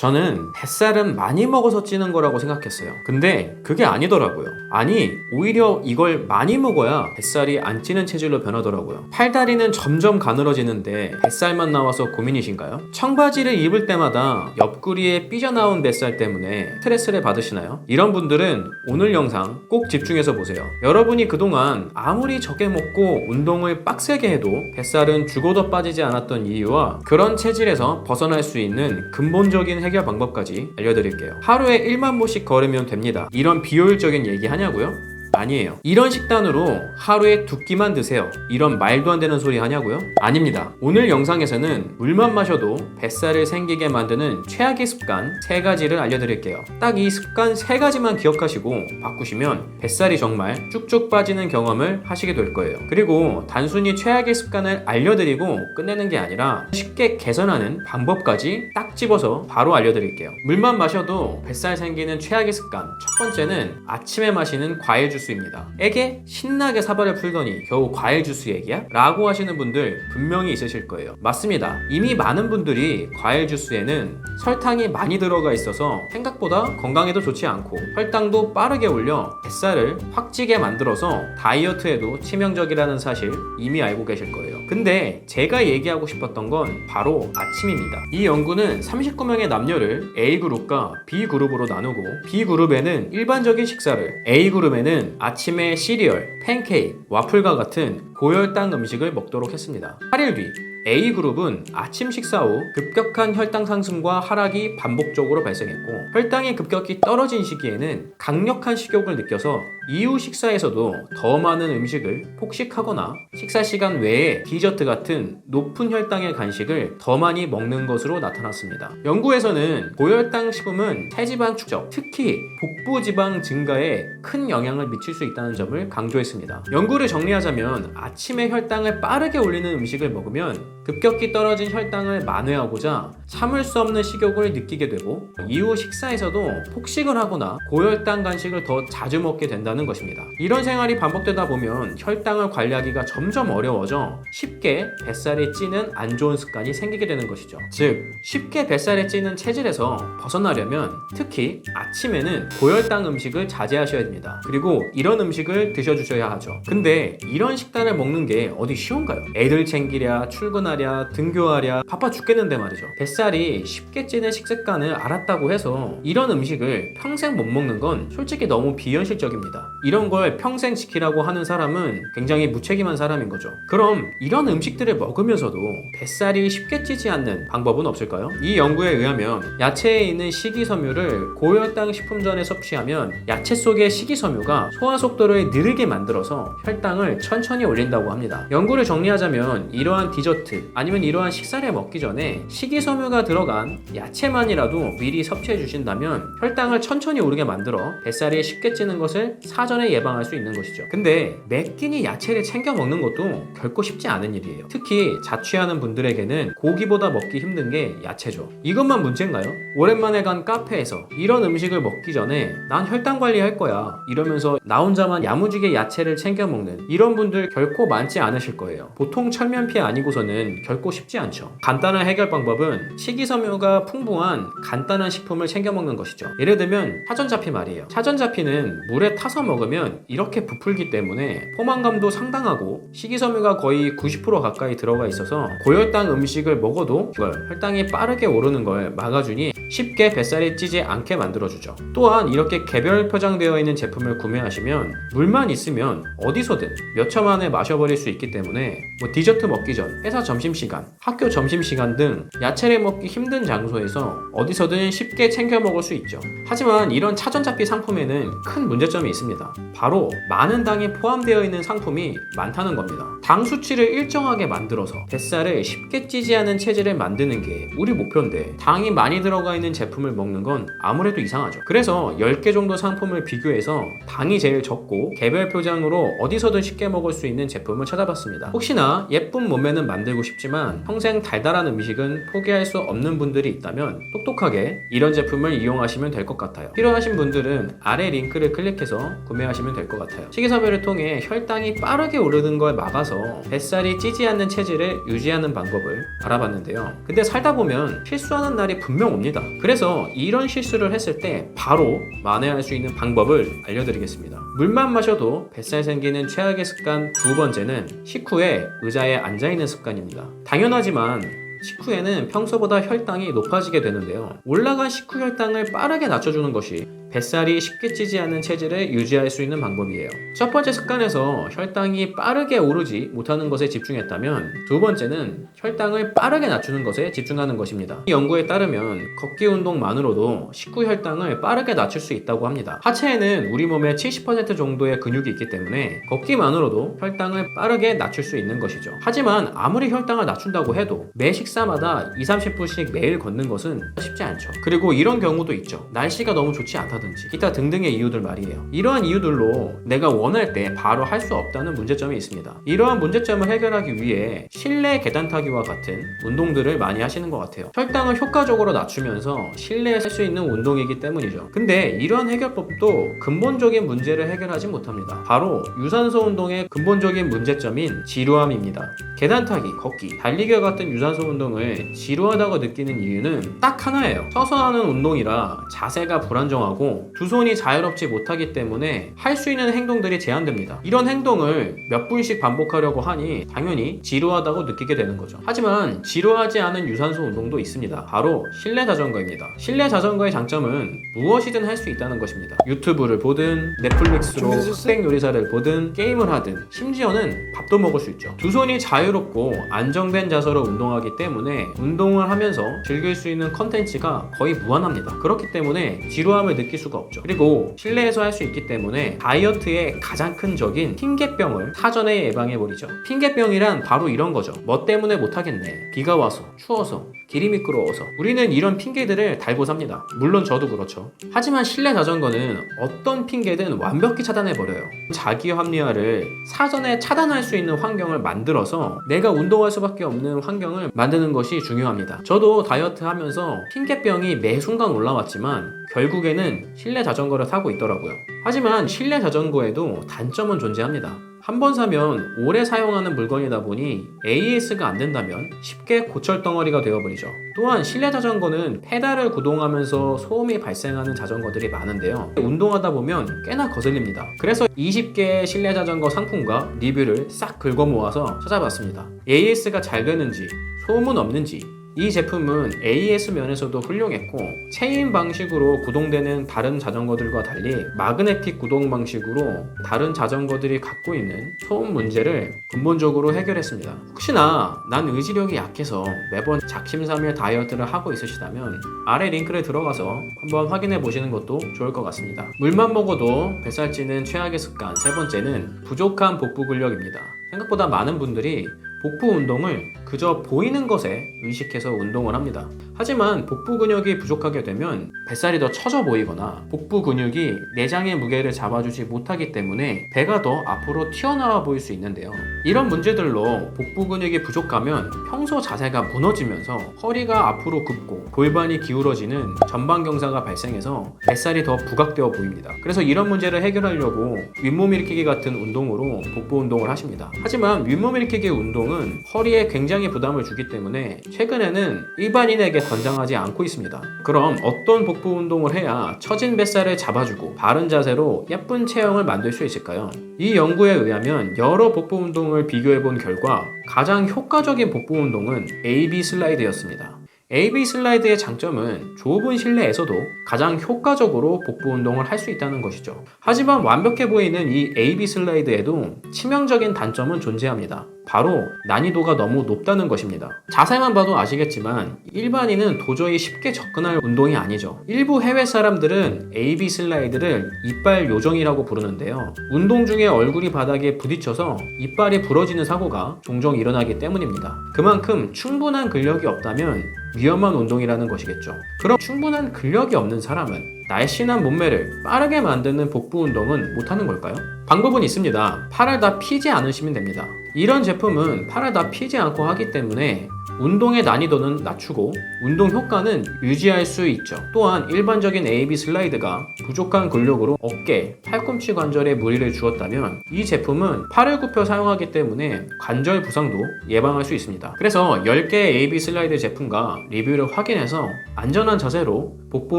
저는 뱃살은 많이 먹어서 찌는 거라고 생각했어요. 근데 그게 아니더라고요. 아니, 오히려 이걸 많이 먹어야 뱃살이 안 찌는 체질로 변하더라고요. 팔다리는 점점 가늘어지는데 뱃살만 나와서 고민이신가요? 청바지를 입을 때마다 옆구리에 삐져나온 뱃살 때문에 스트레스를 받으시나요? 이런 분들은 오늘 영상 꼭 집중해서 보세요. 여러분이 그동안 아무리 적게 먹고 운동을 빡세게 해도 뱃살은 죽어도 빠지지 않았던 이유와 그런 체질에서 벗어날 수 있는 근본적인 해결 방법까지 알려드릴게요. 하루에 1만 보씩 걸으면 됩니다. 이런 비효율적인 얘기 하냐고요? 아니에요. 이런 식단으로 하루에 2끼만 드세요. 이런 말도 안 되는 소리 하냐고요? 아닙니다. 오늘 영상에서는 물만 마셔도 뱃살을 생기게 만드는 최악의 습관 3가지를 알려드릴게요. 딱 이 습관 3가지만 기억하시고 바꾸시면 뱃살이 정말 쭉쭉 빠지는 경험을 하시게 될 거예요. 그리고 단순히 최악의 습관을 알려드리고 끝내는 게 아니라 쉽게 개선하는 방법까지 딱 집어서 바로 알려드릴게요. 물만 마셔도 뱃살 생기는 최악의 습관 첫 번째는 아침에 마시는 과일 주스입니다. 에게 신나게 사발을 풀더니 겨우 과일 주스 얘기야? 라고 하시는 분들 분명히 있으실 거예요. 맞습니다. 이미 많은 분들이 과일 주스에는 설탕이 많이 들어가 있어서 생각보다 건강에도 좋지 않고 혈당도 빠르게 올려 뱃살을 확 찌게 만들어서 다이어트에도 치명적이라는 사실 이미 알고 계실 거예요. 근데 제가 얘기하고 싶었던 건 바로 아침입니다. 이 연구는 39명의 남녀를 A그룹과 B그룹으로 나누고 B그룹에는 일반적인 식사를, A그룹에는 아침에 시리얼, 팬케이크, 와플과 같은 고혈당 음식을 먹도록 했습니다. 8일 뒤 A그룹은 아침 식사 후 급격한 혈당 상승과 하락이 반복적으로 발생했고 혈당이 급격히 떨어진 시기에는 강력한 식욕을 느껴서 이후 식사에서도 더 많은 음식을 폭식하거나 식사 시간 외에 디저트 같은 높은 혈당의 간식을 더 많이 먹는 것으로 나타났습니다. 연구에서는 고혈당 식품은 체지방 축적, 특히 복부 지방 증가에 큰 영향을 미칠 수 있다는 점을 강조했습니다. 연구를 정리하자면 아침에 혈당을 빠르게 올리는 음식을 먹으면 급격히 떨어진 혈당을 만회하고자 참을 수 없는 식욕을 느끼게 되고 이후 식사에서도 폭식을 하거나 고혈당 간식을 더 자주 먹게 된다는 것입니다. 이런 생활이 반복되다 보면 혈당을 관리하기가 점점 어려워져 쉽게 뱃살이 찌는 안 좋은 습관이 생기게 되는 것이죠. 즉, 쉽게 뱃살이 찌는 체질에서 벗어나려면 특히 아침에는 고혈당 음식을 자제하셔야 됩니다. 그리고 이런 음식을 드셔주셔야 하죠. 근데 이런 식단을 먹는 게 어디 쉬운가요? 애들 챙기랴, 출근하랴, 등교하랴 바빠 죽겠는데 말이죠. 뱃살이 쉽게 찌는 식습관을 알았다고 해서 이런 음식을 평생 못 먹는 건 솔직히 너무 비현실적입니다. 이런 걸 평생 지키라고 하는 사람은 굉장히 무책임한 사람인 거죠. 그럼 이런 음식들을 먹으면서도 뱃살이 쉽게 찌지 않는 방법은 없을까요? 이 연구에 의하면 야채에 있는 식이섬유를 고혈당 식품전에 섭취하면 야채 속의 식이섬유가 소화 속도를 느리게 만들어서 혈당을 천천히 올린다고 합니다. 연구를 정리하자면 이러한 디저트 아니면 이러한 식사를 먹기 전에 식이섬유가 들어간 야채만이라도 미리 섭취해 주신다면 혈당을 천천히 오르게 만들어 뱃살이 쉽게 찌는 것을 사전에 예방할 수 있는 것이죠. 근데 매 끼니 야채를 챙겨 먹는 것도 결코 쉽지 않은 일이에요. 특히 자취하는 분들에게는 고기보다 먹기 힘든 게 야채죠. 이것만 문제인가요? 오랜만에 간 카페에서 이런 음식을 먹기 전에 난 혈당 관리할 거야 이러면서 나 혼자만 야무지게 야채를 챙겨 먹는 이런 분들 결코 많지 않으실 거예요. 보통 철면피 아니고서는 결코 쉽지 않죠. 간단한 해결 방법은 식이섬유가 풍부한 간단한 식품을 챙겨 먹는 것이죠. 예를 들면 차전자피 말이에요. 차전자피는 물에 타서 먹으면 이렇게 부풀기 때문에 포만감도 상당하고 식이섬유가 거의 90% 가까이 들어가 있어서 고혈당 음식을 먹어도 혈당이 빠르게 오르는 걸 막아주니 쉽게 뱃살이 찌지 않게 만들어주죠. 또한 이렇게 개별 포장되어 있는 제품을 구매하시면 물만 있으면 어디서든 몇 초 만에 마셔버릴 수 있기 때문에 디저트 먹기 전, 회사 점심시간, 학교 점심시간 등 야채를 먹기 힘든 장소에서 어디서든 쉽게 챙겨 먹을 수 있죠. 하지만 이런 차전자피 상품에는 큰 문제점이 있습니다. 바로 많은 당이 포함되어 있는 상품이 많다는 겁니다. 당 수치를 일정하게 만들어서 뱃살을 쉽게 찌지 않은 체질을 만드는 게 우리 목표인데 당이 많이 들어가 있는 제품을 먹는 건 아무래도 이상하죠. 그래서 10개 정도 상품을 비교해서 당이 제일 적고 개별 표장으로 어디서든 쉽게 먹을 수 있는 제품을 찾아봤습니다. 혹시나 예쁜 몸매는 만들고 쉽지만 평생 달달한 음식은 포기할 수 없는 분들이 있다면 똑똑하게 이런 제품을 이용하시면 될 것 같아요. 필요하신 분들은 아래 링크를 클릭해서 구매하시면 될 것 같아요. 식이섬유를 통해 혈당이 빠르게 오르는 걸 막아서 뱃살이 찌지 않는 체질을 유지하는 방법을 알아봤는데요. 근데 살다 보면 실수하는 날이 분명 옵니다. 그래서 이런 실수를 했을 때 바로 만회할 수 있는 방법을 알려드리겠습니다. 물만 마셔도 뱃살 생기는 최악의 습관 두 번째는 식후에 의자에 앉아있는 습관입니다. 당연하지만 식후에는 평소보다 혈당이 높아지게 되는데요. 올라간 식후 혈당을 빠르게 낮춰주는 것이 뱃살이 쉽게 찌지 않는 체질을 유지할 수 있는 방법이에요. 첫 번째 습관에서 혈당이 빠르게 오르지 못하는 것에 집중했다면 두 번째는 혈당을 빠르게 낮추는 것에 집중하는 것입니다. 이 연구에 따르면 걷기 운동만으로도 식후 혈당을 빠르게 낮출 수 있다고 합니다. 하체에는 우리 몸의 70% 정도의 근육이 있기 때문에 걷기만으로도 혈당을 빠르게 낮출 수 있는 것이죠. 하지만 아무리 혈당을 낮춘다고 해도 매 식사마다 20-30분씩 매일 걷는 것은 쉽지 않죠. 그리고 이런 경우도 있죠. 날씨가 너무 좋지 않다 기타 등등의 이유들 말이에요. 이러한 이유들로 내가 원할 때 바로 할 수 없다는 문제점이 있습니다. 이러한 문제점을 해결하기 위해 실내 계단 타기와 같은 운동들을 많이 하시는 것 같아요. 혈당을 효과적으로 낮추면서 실내에서 할 수 있는 운동이기 때문이죠. 근데 이러한 해결법도 근본적인 문제를 해결하지 못합니다. 바로 유산소 운동의 근본적인 문제점인 지루함입니다. 계단 타기, 걷기, 달리기와 같은 유산소 운동을 지루하다고 느끼는 이유는 딱 하나예요. 서서 하는 운동이라 자세가 불안정하고 두 손이 자유롭지 못하기 때문에 할 수 있는 행동들이 제한됩니다. 이런 행동을 몇 분씩 반복하려고 하니 당연히 지루하다고 느끼게 되는 거죠. 하지만 지루하지 않은 유산소 운동도 있습니다. 바로 실내 자전거입니다. 실내 자전거의 장점은 무엇이든 할 수 있다는 것입니다. 유튜브를 보든 넷플릭스로 흑백 요리사를 보든 게임을 하든 심지어는 밥도 먹을 수 있죠. 두 손이 자유롭고 안정된 자세로 운동하기 때문에 운동을 하면서 즐길 수 있는 컨텐츠가 거의 무한합니다. 그렇기 때문에 지루함을 느낄 수가 없죠. 그리고 실내에서 할 수 있기 때문에 다이어트의 가장 큰 적인 핑계병을 사전에 예방해버리죠. 핑계병이란 바로 이런 거죠. 뭐 때문에 못하겠네. 비가 와서, 추워서, 길이 미끄러워서. 우리는 이런 핑계들을 달고 삽니다. 물론 저도 그렇죠. 하지만 실내 자전거는 어떤 핑계든 완벽히 차단해버려요. 자기 합리화를 사전에 차단할 수 있는 환경을 만들어서 내가 운동할 수밖에 없는 환경을 만드는 것이 중요합니다. 저도 다이어트 하면서 핑계병이 매 순간 올라왔지만 결국에는 실내 자전거를 타고 있더라고요. 하지만 실내 자전거에도 단점은 존재합니다. 한 번 사면 오래 사용하는 물건이다 보니 AS가 안 된다면 쉽게 고철덩어리가 되어버리죠. 또한 실내 자전거는 페달을 구동하면서 소음이 발생하는 자전거들이 많은데요. 운동하다 보면 꽤나 거슬립니다. 그래서 20개의 실내 자전거 상품과 리뷰를 싹 긁어 모아서 찾아봤습니다. AS가 잘 되는지, 소음은 없는지, 이 제품은 AS 면에서도 훌륭했고 체인 방식으로 구동되는 다른 자전거들과 달리 마그네틱 구동 방식으로 다른 자전거들이 갖고 있는 소음 문제를 근본적으로 해결했습니다. 혹시나 난 의지력이 약해서 매번 작심삼일 다이어트를 하고 있으시다면 아래 링크를 들어가서 한번 확인해 보시는 것도 좋을 것 같습니다. 물만 먹어도 뱃살 찌는 최악의 습관 세 번째는 부족한 복부 근력입니다. 생각보다 많은 분들이 복부 운동을 그저 보이는 것에 의식해서 운동을 합니다. 하지만 복부 근육이 부족하게 되면 뱃살이 더 처져 보이거나 복부 근육이 내장의 무게를 잡아주지 못하기 때문에 배가 더 앞으로 튀어나와 보일 수 있는데요. 이런 문제들로 복부 근육이 부족하면 평소 자세가 무너지면서 허리가 앞으로 굽고 골반이 기울어지는 전방경사가 발생해서 뱃살이 더 부각되어 보입니다. 그래서 이런 문제를 해결하려고 윗몸 일으키기 같은 운동으로 복부 운동을 하십니다. 하지만 윗몸 일으키기 운동은 허리에 굉장히 부담을 주기 때문에 최근에는 일반인에게 권장하지 않고 있습니다. 그럼 어떤 복부 운동을 해야 처진 뱃살을 잡아주고 바른 자세로 예쁜 체형을 만들 수 있을까요? 이 연구에 의하면 여러 복부 운동을 비교해 본 결과 가장 효과적인 복부 운동은 AB 슬라이드였습니다. AB 슬라이드의 장점은 좁은 실내에서도 가장 효과적으로 복부 운동을 할 수 있다는 것이죠. 하지만 완벽해 보이는 이 AB 슬라이드에도 치명적인 단점은 존재합니다. 바로 난이도가 너무 높다는 것입니다. 자세만 봐도 아시겠지만 일반인은 도저히 쉽게 접근할 운동이 아니죠. 일부 해외 사람들은 AB 슬라이드를 이빨 요정이라고 부르는데요. 운동 중에 얼굴이 바닥에 부딪혀서 이빨이 부러지는 사고가 종종 일어나기 때문입니다. 그만큼 충분한 근력이 없다면 위험한 운동이라는 것이겠죠. 그럼 충분한 근력이 없는 사람은 날씬한 몸매를 빠르게 만드는 복부 운동은 못하는 걸까요? 방법은 있습니다. 팔을 다 피지 않으시면 됩니다. 이런 제품은 팔을 다 피지 않고 하기 때문에 운동의 난이도는 낮추고 운동 효과는 유지할 수 있죠. 또한 일반적인 AB 슬라이드가 부족한 근력으로 어깨, 팔꿈치 관절에 무리를 주었다면 이 제품은 팔을 굽혀 사용하기 때문에 관절 부상도 예방할 수 있습니다. 그래서 10개의 AB 슬라이드 제품과 리뷰를 확인해서 안전한 자세로 복부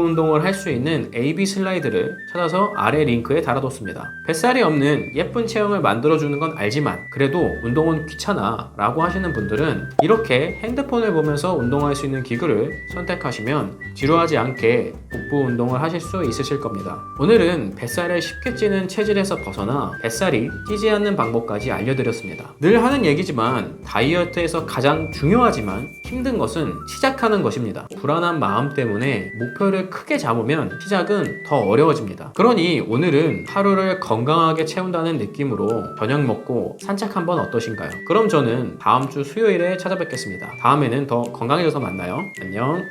운동을 할 수 있는 AB 슬라이드를 찾아서 아래 링크에 달아뒀습니다. 뱃살이 없는 예쁜 체형을 만들어주는 건 알지만 그래도 운동은 귀찮아 라고 하시는 분들은 이렇게 핸드폰을 보면서 운동할 수 있는 기구를 선택하시면 지루하지 않게 복부 운동을 하실 수 있으실 겁니다. 오늘은 뱃살을 쉽게 찌는 체질에서 벗어나 뱃살이 찌지 않는 방법까지 알려드렸습니다. 늘 하는 얘기지만 다이어트에서 가장 중요하지만 힘든 것은 시작하는 것입니다. 불안한 마음 때문에 목표를 크게 잡으면 시작은 더 어려워집니다. 그러니 오늘은 하루를 건강하게 채운다는 느낌으로 저녁 먹고 산책 한번 어떠신가요? 그럼 저는 다음 주 수요일에 찾아뵙겠습니다. 다음에는 더 건강해져서 만나요. 안녕.